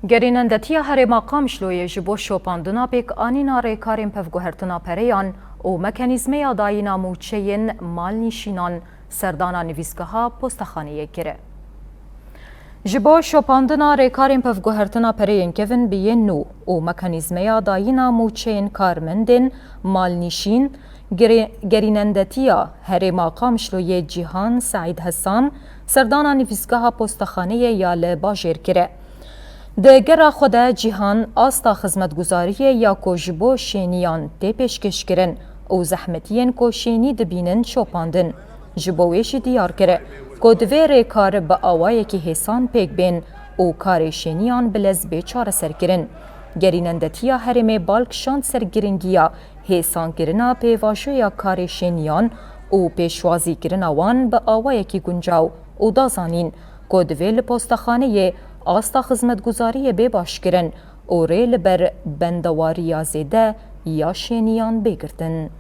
گرینندتی هر مقام شلوی جبو شوپاندنا پیک آنینا ریکارین پفگوهرتنا پریان و مکانیزمی آداینا موچین مال نیشینان سردانا نویسگاها پستخانه گره. جبو شوپاندنا ریکارین پفگوهرتنا پریان کفن بیین نو و مکانیزمی آداینا موچین کارمندین مال نیشین گرینندتیا هر مقام شلوی جیهان سعید حسان سردانا نویسگاها پستخانه یال باجر گره. دگر خود جیهان آستا خدمتگزاری یا کوجبو شینیان ده پیشکش کرن او زحمتین کو شینی دبینن شوپاندن جبویش دیار کره کو دوی کار با آوای که حسان پیک بین او کار شینیان بلز بیچاره سر کرن گرینندتیا هرمه بالک شان سرگرنگیا حسان کرنا پیواشو یا کار شینیان او پیشوازی کرنا وان با آوای که گنجاو او دازانین کو دوی لپوستخانه آستا خدمتگزاری بی باش کرن او ریل بر بندواری زیده یا شینیان بگردن.